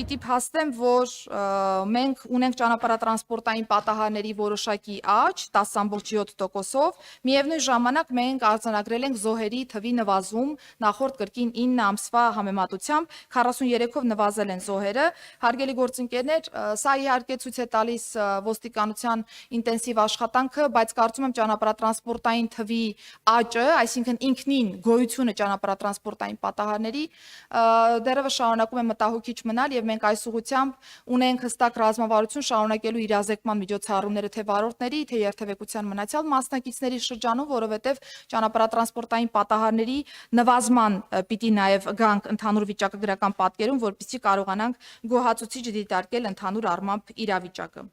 պիտի փաստեմ, որ մենք ունենք ճանապարհատրանսպորտային պատահարների որոշակի աճ 10.7%-ով, միևնույն ժամանակ մենք արձանագրել ենք զոհերի թվի նվազում նախորդ կրկին 9 ամսվա համեմատությամբ 43-ով նվազել են զոհերը։ Հարգելի գործընկերներ, սա իհարկե ցույց է տալիս ոստիկանության ինտենսիվ աշխատանքը, բայց կարծում եմ ճանապարհատրանսպորտային թվի աճը, այսինքն ինքնին գոյությունը ճանապարհատրանսպորտային պատահարների դեռևս շարունակում է մտահոգիչ մնալ եւ մենք այս ուղղությամբ ունենք հստակ ռազմավարություն շարունակելու իրազեկման միջոցառումները թե վարորդների, թե երթևեկության մնացյալ մասնակիցների շրջանում, որովհետեւ ճանապարհատրանսպորտային պատահարների նվազման պիտի նաեւ գանք ընդհանուր վիճակագրական պատկերում, որպեսզի կարողանանք գոհացուցիչ դիտարկել ընդհանուր առմամբ իրավիճակը։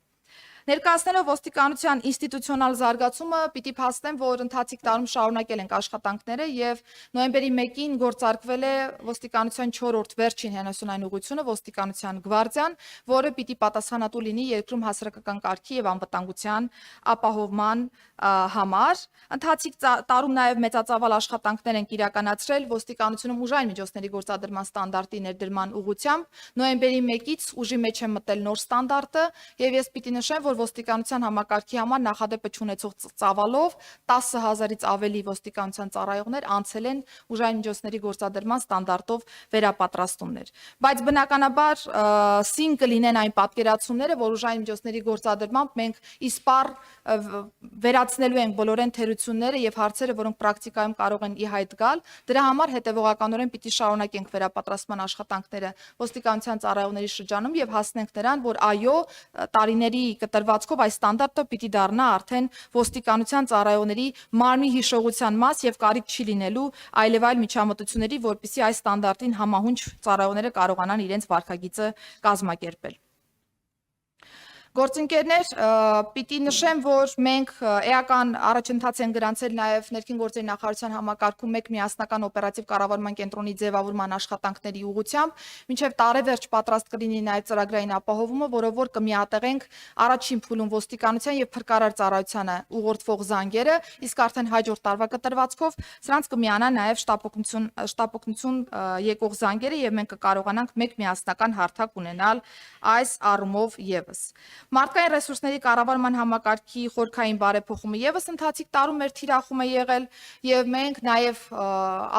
Ներկայացնելով ոստիկանության ինստիտուցիոնալ զարգացումը, պիտի փաստեմ, որ ընթացիկ տարում շարունակել ենք աշխատանքները եւ նոյեմբերի 1-ին գործարկվել է ոստիկանության 4-րդ վերջին հենասյունային ուղղությունը ոստիկանության գվարդիան, որը պիտի պատասխանատու լինի երկրում հասարակական կարգի եւ անվտանգության ապահովման համար։ Ընթացիկ տարում նաեւ մեծածավալ աշխատանքներ ենք իրականացրել ոստիկանությունում ուժային միջոցների գործադրման ստանդարտի ներդրման ուղղությամբ։ Նոյեմբերի 1-ից ուժի մեջ է մտել նոր ստանդարտը եւ ես պիտի նշեմ, որ ոստիկանության համակարգի համար նախադեպը չունեցող ծավալով 10,000-ից ավելի ոստիկանության ծառայողներ անցել են ուժային միջոցների գործադրման ստանդարտով վերապատրաստումներ։ Բայց բնականաբար սին կլինեն այն պատկերացումները, որ ուժային միջոցների գործադրմամբ մենք իսպառ վերացնելու ենք բոլորեն թերությունները եւ հարցերը, որոնք պրակտիկայում կարող են ի հայտ գալ։ Դրա համար հետեւողականորեն պիտի շարունակենք վերապատրաստման աշխատանքները ոստիկանության ծառայողների շրջանում եւ հասնենք նրան, որ այո, տարիների կտրվածքով այս ստանդարտը պիտի դառնա արդեն ոստիկանության ծառայողների մարմնի հիշողության մաս եւ կարիք չի լինելու այլև այլ միջամտությունների, որպեսզի այս ստանդարտին համահունչ ծառայողները կարողանան իրենց վարքագիծը կազմակերպել։ Գործընկերներ, պիտի նշեմ, որ մենք էական առաջընթաց են գրանցել նաև ներքին գործերի նախարարության համակարգում մեկ միասնական օպերատիվ կառավարման կենտրոնի ձևավորման աշխատանքների ուղղությամբ, մինչև տարեվերջ պատրաստ կլինի նաև ծրագրային ապահովումը, որով որ կմիատեղենք առաջին փուլում ոստիկանության եւ փրկարար ծառայությանը ուղղորդվող զանգերը, իսկ արդեն հաջորդ տարվա կտրվածքով սրանց կմիանա նաև շտապօգնություն եկող զանգերը եւ մենք կկարողանանք մեկ միասնական հարթակ ունենալ այս առումով եւս։ Մարդկային ռեսուրսների կառավարման համակարգի խորքային բարեփոխումը եւս ընթացիկ տարում մեր թիրախում է եղել եւ մենք նաեւ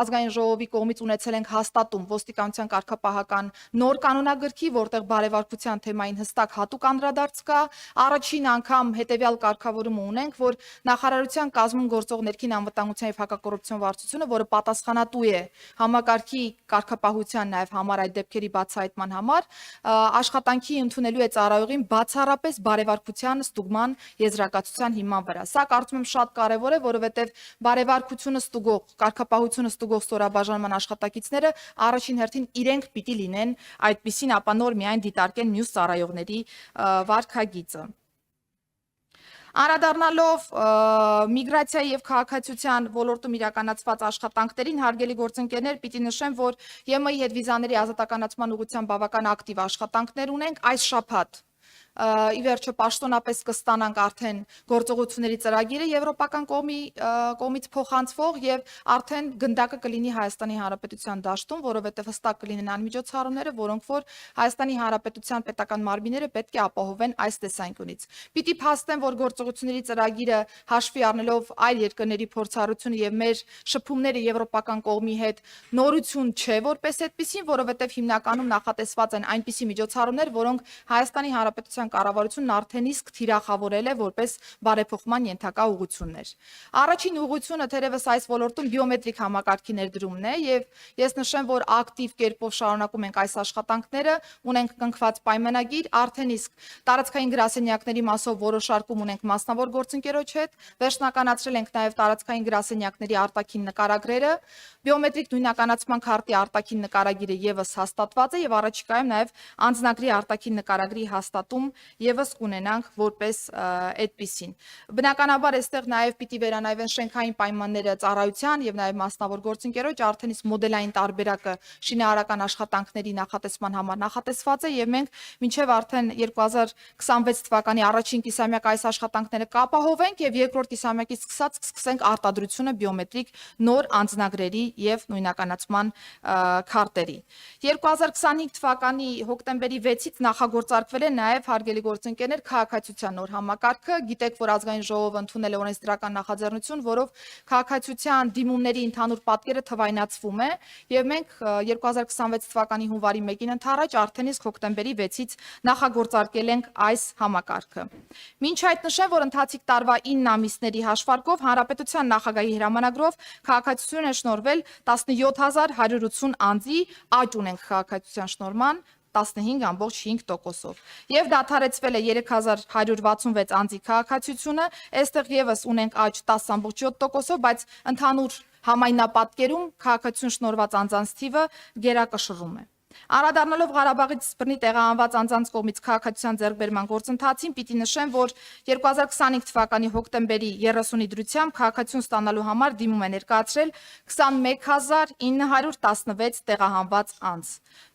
ազգային ժողովի կողմից ունեցել ենք հաստատում ոստիկանության կարգապահական նոր կանոնագրքի, որտեղ բարեվարկության թեմային հստակ հատուկ անդրադարձ կա։ Առաջին անգամ հետեւյալ կարգավորումը ունենք, որ նախարարության կազմում գործող ներքին անվտանգության եւ հակակոռուպցիոն վարչությունը, որը պատասխանատու է համակարգի կարգապահության նաեւ համար այդ դեպքերի բացահայտման համար, աշխատանքի ընդունելու է ծառայողին բացառապես բարեվարկության ստուգման եզրակացության հիման վրա։ Սա կարծում եմ շատ կարևոր է, որովհետև բարեվարկությունը ստուգող, կարգապահությունը ստուգող ստորաբաժանման աշխատակիցները առաջին հերթին իրենք պիտի լինեն այդպիսին, ապա նոր միայն դիտարկեն մյուս ծառայողների վարքագիծը։ Անդրադառնալով միգրացիայի եւ քաղաքացիության ոլորտում իրականացված աշխատանքներին, հարգելի գործընկերներ, պիտի նշեմ, որ ԵՄ-ի հետ վիզաների ազատականացման ուղղությամբ բավական ակտիվ աշխատանքներ ունենք այս շաբաթ։ Ի վերջո պաշտոնապես կստանանք արդեն գործողությունների ծրագիրը եվրոպական կողմից փոխանցվող եւ արդեն գնդակը կլինի Հայաստանի Հանրապետության դաշտում, որովհետեւ հստակ կլինեն անմիջոցառումները, որոնք որ Հայաստանի Հանրապետության պետական մարմինները պետք է ապահովեն այս տեսանկյունից։ Պիտի փաստեմ, որ գործողությունների ծրագիրը հաշվի առնելով այլ երկրների փորձառությունը եւ մեր շփումները եվրոպական կողմի հետ նորություն չէ, որպես այդպեսին, որովհետեւ հիմնականում նախատեսված են այնպիսի միջոցառումներ, որոնք Հայաստանի Հանրապետության կառավարությունն արդեն իսկ թիրախավորել է որպես բարեփոխման ենթակա ուղղություններ։ Առաջին ուղղությունը թերևս այս ոլորտում բիոմետրիկ համակարգի ներդրումն է եւ ես նշեմ, որ ակտիվ կերպով շարունակում ենք այս աշխատանքները, ունենք կնքված պայմանագիր, արդեն իսկ տարածքային գրասենյակների մասով որոշարկում ունենք մասնավոր գործընկերոջ հետ, վերջնականացրել ենք նաեւ տարածքային գրասենյակների արտաքին նկարագրերը, բիոմետրիկ նույնականացման քարտի արտաքին նկարագիրը եւս հաստատված է եւ առաջիկայում նաեւ անձնագրի արտաքին նկարագրի հաստատում եւս կունենանք որպես այդպիսին։ Բնականաբար այստեղ նաեւ պիտի վերանայվեն շենքային պայմանները ծառայության եւ նաեւ մասնավոր գործընկերոջ արդեն իսկ մոդելային տարբերակը շինարարական աշխատանքների նախատեսման համար նախատեսված է եւ մենք մինչեւ արդեն 2026 թվականի առաջին կիսամյակ այս աշխատանքները կապահովենք եւ երկրորդ կիսամյակից սկսած կսկսենք արտադրությունը բիոմետրիկ նոր անձնագրերի եւ նույնականացման քարտերի։ 2025 թվականի հոկտեմբերի 6-ից նախագործարկվել է նաեւ հարգելի գործընկերներ քաղաքացիության նոր համակարգը։ Գիտեք, որ ազգային ժողովը ընդունել է օրենսդրական նախաձեռնություն, որով քաղաքացիության դիմումների ընդհանուր պատկերը թվայնացվում է եւ մենք 2026 թվականի հունվարի 1-ին ընդառաջ արդեն իսկ հոկտեմբերի 6-ից նախագործարկել ենք այս համակարգը։ Մինչ այդ նշեմ, որ ընթացիկ տարվա 9 ամիսների հաշվարկով հանրապետության նախագահի հրամանագրով քաղաքացիություն է շնորհվել 17180 անձի, աճ ունենք քաղաքացիության շնորհման 15.5%-ով եւ դադարեցվել է 3166 անձի քաղաքացիությունը, այստեղ եւս ունենք աճ 10.7%-ով, բայց ընդհանուր համայնապատկերում քաղաքացիություն շնորհված անձանց թիվը գերակշռում է։ Անդրադառնալով Ղարաբաղից բռնի տեղահանված անձանց կողմից քաղաքացիության ձեռքբերման գործընթացին, պիտի նշեմ, որ 2025 թվականի հոկտեմբերի 30-ի դրությամբ քաղաքացիություն ստանալու համար դիմում է ներկայացրել 21916 տեղահանված անձ։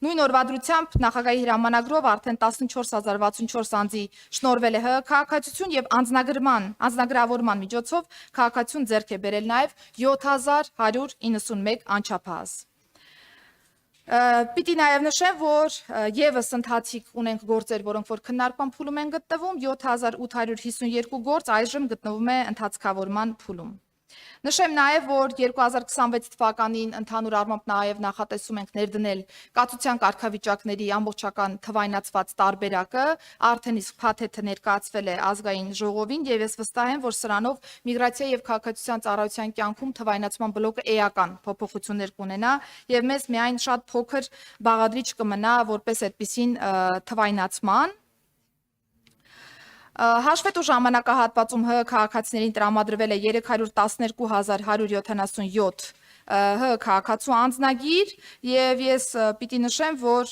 Նույն օրվա դրությամբ նախագահի հրամանագրով արդեն 14064 անձի շնորհվել է ՀՀ քաղաքացիություն եւ անձնագրավորման միջոցով քաղաքացիություն ձեռք է բերել նաեւ 7191 անչափահաս։ Պիտի նաև նշեմ, որ եւս ընթացիկ ունենք գործեր, որոնք որ քննարկման փուլում են գտնվում, 7852 գործ այժմ գտնվում է ընթացքավորման փուլում։ Նշեմ նաև, որ 2026 թվականին ընդհանուր առմամբ նաև նախատեսում ենք ներդնել կացության կարգավիճակների ամբողջական թվայնացված տարբերակը, արդեն իսկ փաթեթը ներկայացվել է ազգային ժողովին եւ ես վստահ եմ, որ սրանով միգրացիա եւ քաղաքացիության ծառայության կյանքում թվայնացման բլոկը էական փոփոխություններ կունենա եւ մեզ միայն շատ փոքր բաղադրիչ կմնա որպես այդպիսին թվայնացման։ Հաշվետու ժամանակահատվածում ՀՀ քաղաքացիներին տրամադրվել է 312177 ՀՀ քաղաքացու անձնագիր եւ ես պիտի նշեմ, որ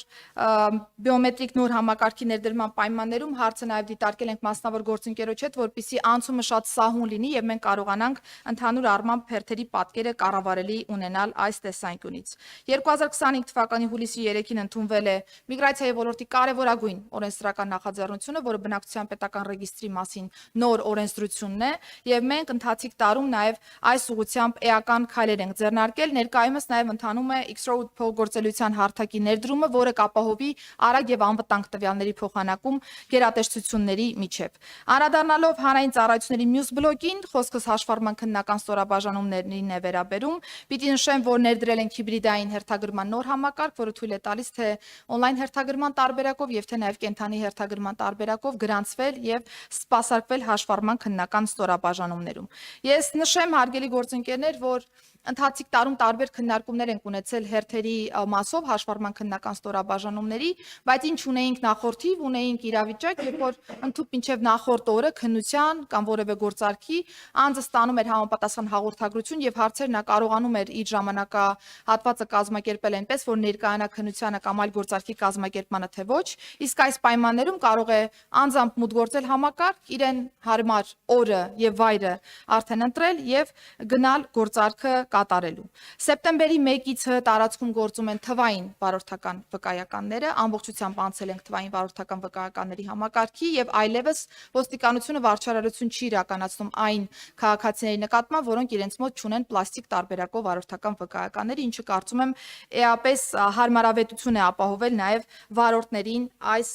բիոմետրիկ նոր համակարգի ներդրման պայմաններում հարցը նաեւ դիտարկել ենք մասնավոր գործընկերոջ հետ, որպեսզի անցումը շատ սահուն լինի եւ մենք կարողանանք ընդհանուր առմամբ հերթերի պատկերը կառավարելի ունենալ այս տեսանկյունից։ 2025 թվականի հուլիսի 3-ին ընդունվել է միգրացիայի ոլորտի կարևորագույն օրենսդրական նախաձեռնությունը, որը բնակչության պետական ռեգիստրի մասին նոր օրենսդրությունն է եւ մենք ընթացիկ տարում նաեւ այս ուղղությամբ էական քայլեր ենք ձեռնարկել, ներկայումս նաեւ ընթանում է X-Road փոխգործելիության հարթակի ներդրումը, որը կապահովի արագ եւ անվտանգ տվյալների փոխանակում գերատեսչությունների միջև։ Անդրադառնալով հանրային ծառայությունների մյուս բլոկին, խոսքս հաշվառման քննական ստորաբաժանումներին է վերաբերում, պիտի նշեմ, որ ներդրել ենք հիբրիդային հերթագրման նոր համակարգ, որը թույլ է տալիս թե on-line հերթագրման տարբերակով եւ թե նաեւ կենթանի հերթագրման տարբերակով գրանցվել եւ սպասարկվել հաշվառման քննական ստորաբաժանումներում։ Ես նշեմ, հարգելի գործընկերներ, որ ընթացիկ տարում տարբեր քննարկումներ ենք ունեցել հերթերի մասով հաշվառման քննական ստորաբաժանումների, բայց ինչ ունեինք նախորդիվ, ունեինք իրավիճակ, երբ որ ընդհանուր մինչև նախորդ օրը քննության կամ որևէ գործարքի անձը ստանում էր համապատասխան հաղորդագրություն եւ հարցեր նա կարողանում էր իր ժամանակահատվածը կազմակերպել այնպես, որ ներկայանա քննությանը կամ այլ գործարքի կազմակերպմանը թե ոչ, իսկ այս պայմաններում կարող է անձամբ մուտք գործել համակարգ, իրեն հարմար օրը եւ վայրը արդեն ընտրել եւ գնալ գործարքը կատարելու։ Սեպտեմբերի 1-ից ՀՀ տարածքում գործում են թվային վարորդական վկայականները, ամբողջությամբ անցել ենք թվային վարորդական վկայականների համակարգի եւ այլևս ոստիկանությունը վարչարարություն չի իրականացնում այն քաղաքացիների նկատմամբ, որոնք իրենց մոտ չունեն պլաստիկ տարբերակով վարորդական վկայականներ, ինչը կարծում եմ էապես հարմարավետություն է ապահովել նաեւ վարորդներին այս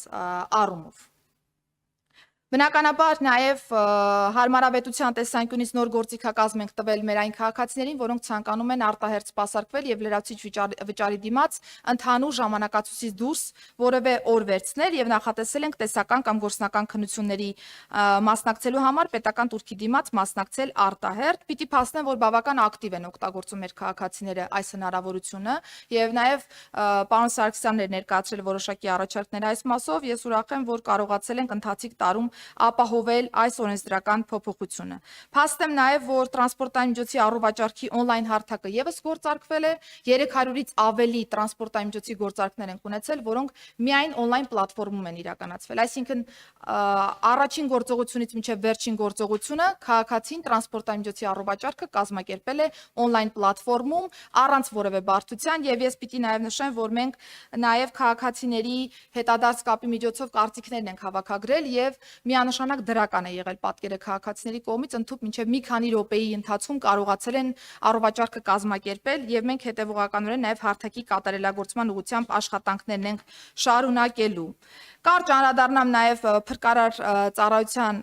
առումով։ Բնականաբար նաև հարմարավետության տեսանկյունից նոր գործիքակազմ ենք տվել մեր այն քաղաքացիներին, որոնք ցանկանում են արտահերթ սպասարկվել եւ լրացուցիչ վճարի դիմաց ընդհանուր ժամանակացույցից դուրս որևէ օր վերցնել եւ նախատեսել ենք տեսական կամ գործնական քննությունների մասնակցելու համար պետական տուրքի դիմաց մասնակցել արտահերթ։ Պիտի փաստեմ, որ բավական ակտիվ են օգտագործում մեր քաղաքացիները այս հնարավորությունը եւ նաեւ պարոն Սարգսյանն էր ներկայացրել որոշակի առաջարկներ այս մասով։ Ես ուրախ եմ, որ կարողացել ենք ընթացիկ տարում ապահովել այս օրենսդրական փոփոխությունը։ Փաստեմ նաև, որ տրանսպորտային միջոցի առողջարքի on-line հարթակը եւս գործարկվել է, 300-ից ավելի տրանսպորտային միջոցի գործարքներ են ունեցել, որոնք միայն on-line պլատֆորմում են իրականացվել։ Այսինքն առաջին գործողությունից մինչև վերջին գործողությունը քաղաքացին տրանսպորտային միջոցի առողջարքը կազմակերպել է on-line պլատֆորմում առանց որևէ բարդության, եւ ես պիտի նաև նշեմ, որ մենք նաև քաղաքացիների հետադարձ կապի միջոցով կարծիքներն ենք հավաքագրել եւ միանշանակ դրական է եղել պատկերը քաղաքացիների կողմից, ընդհանուր մինչև մի քանի րոպեի ընթացքում կարողացել են առողջարքը կազմակերպել եւ մենք հետեւողականորեն նաև հարթակի կատարելագործման ուղղությամբ աշխատանքներն ենք շարունակելու։ Կարճ անդրադառնամ նաև փրկարար ծառայության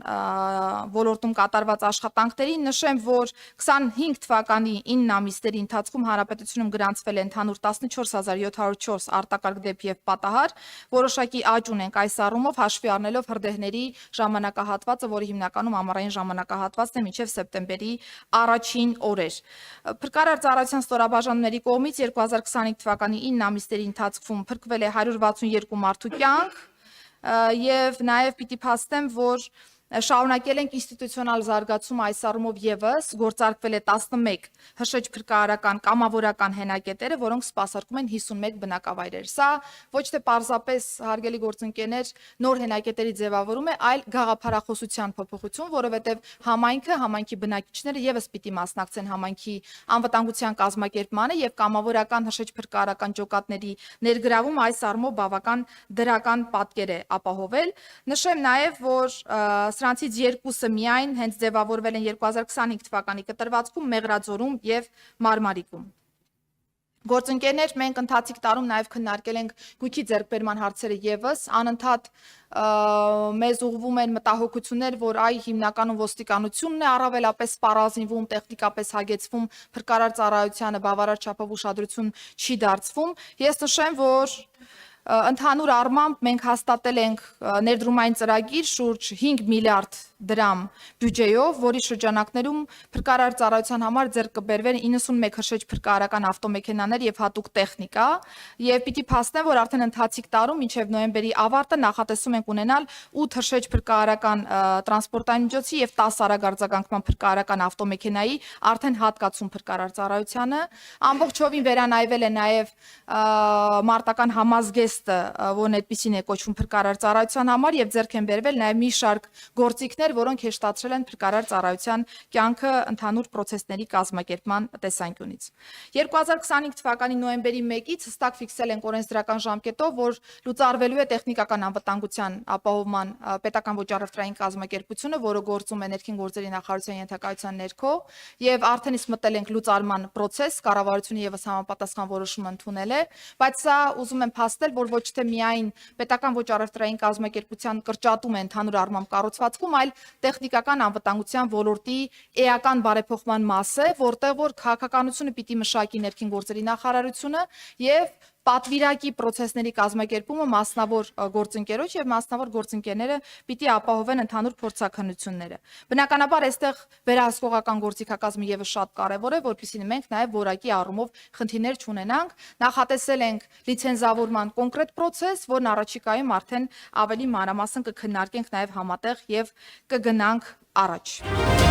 ոլորտում կատարված աշխատանքներին, նշեմ, որ 25 թվականի 9 ամիսների ընթացքում հանրապետությունում գրանցվել է ընդհանուր 14704 արտակարգ դեպք եւ պատահար, որոշակի աճ ունենք այս առումով հաշվի առնելով հրդեհների ժամանակահատվածը, որը հիմնականում ամառային ժամանակահատվածն է մինչև սեպտեմբերի առաջին օրեր։ Փրկարար ծառայության ստորաբաժանումների կողմից 2025 թվականի 9 ամիսների ընթացքում փրկվել է 162 մարդու կյանք եւ նաեւ պիտի փաստեմ, որ շարունակել ենք ինստիտուցիոնալ զարգացում այս առումով եւս գործարկվել է 11 հրշեջ փրկարարական կամավորական հենակետերը, որոնք սպասարկում են 51 բնակավայրեր։ Սա ոչ թե պարզապես հարգելի գործընկերներ նոր հենակետերի ձևավորում է, այլ գաղափարախոսության փոփոխություն, որովհետեւ համայնքի բնակիչները եւս պիտի մասնակցեն համայնքի անվտանգության կազմակերպմանը եւ կամավորական հրշեջ փրկարարական ջոկատների ներգրավում այս առումով բավական դրական պատկեր է ապահովել։ Նշեմ նաեւ, որ սրանցից երկուսը միայն հենց ձևավորվել են 2025 թվականի կտրվածքում Մեղրաձորում եւ Մարմարիկում։ Գործընկերներ, մենք ընթացիկ տարում նաև քննարկել ենք գույքի ձեռքբերման հարցերը եւս, անընդհատ մեզ ուղղվում են մտահոգություններ, որ այ հիմնականում ոստիկանությունն է առավելապես սպառազինվում, տեխնիկապես հագեցվում, փրկարար ծառայությանը բավարար չափով ուշադրություն չի դարձվում։ Ես նշեմ, որ ընդհանուր առմամբ մենք հաստատել ենք ներդրումային ծրագիր շուրջ 5 միլիարդ դրամ բյուջեով, որի շրջանակներում փրկարար ծառայության համար ձեռք կբերվեն 91 հրշեջ փրկարարական ավտոմեքենաներ եւ հատուկ տեխնիկա, եւ պիտի փաստեմ, որ արդեն ընթացիկ տարում մինչեւ նոյեմբերի ավարտը նախատեսում ենք ունենալ 8 հրշեջ փրկարարական տրանսպորտային միջոցի եւ 10 արագարձագանքման փրկարարական ավտոմեքենայի արդեն հատկացում փրկարար ծառայությանը։ Ամբողջովին վերանայվել է նաեւ մարտական համազգեստը, որն այդպեսին է կոչվում փրկարար ծառայության համար, եւ ձեռք են բերվել նաեւ մի շարք գործիքներ, որոնք հեշտացրել են փրկարար ծառայության կյանքը ընդհանուր պրոցեսների կազմակերպման տեսանկյունից։ 2025 թվականի նոյեմբերի 1-ից հստակ ֆիքսել ենք օրենսդրական ժամկետով, որ լուծարվելու է տեխնիկական անվտանգության ապահովման պետական ոչ առևտրային կազմակերպությունը, որը գործում է ներքին գործերի նախարարության ենթակայության ներքո, եւ արդեն իսկ մտել ենք լուծարման պրոցես, կառավարությունը եւս համապատասխան որոշում ընդունել է, բայց սա ուզում եմ փաստել, որ ոչ թե միայն պետական ոչ առևտրային կազմակերպության կրճատում է ընդհանուր առմամբ կառուցվածքում, այլ տեխնիկական անվտանգության ոլորտի էական բարեփոխման մաս է, որտեղ որ քաղաքականությունը պիտի մշակի ներքին գործերի նախարարությունը եւ պատվիրակի պրոցեսների կազմակերպումը մասնավոր գործընկերոջ եւ մասնավոր գործընկերները պիտի ապահովեն ընդհանուր փորձաքննությունները։ Բնականաբար այստեղ վերահսկողական գործիքակազմը եւս շատ կարեւոր է, որպեսզի մենք նաեւ որակի առումով խնդիրներ չունենանք։ Նախատեսել ենք լիցենզավորման կոնկրետ պրոցես, որն առաջիկայում արդեն ավելի մանրամասն կքննարկենք նաեւ համատեղ եւ կգնանք առաջ։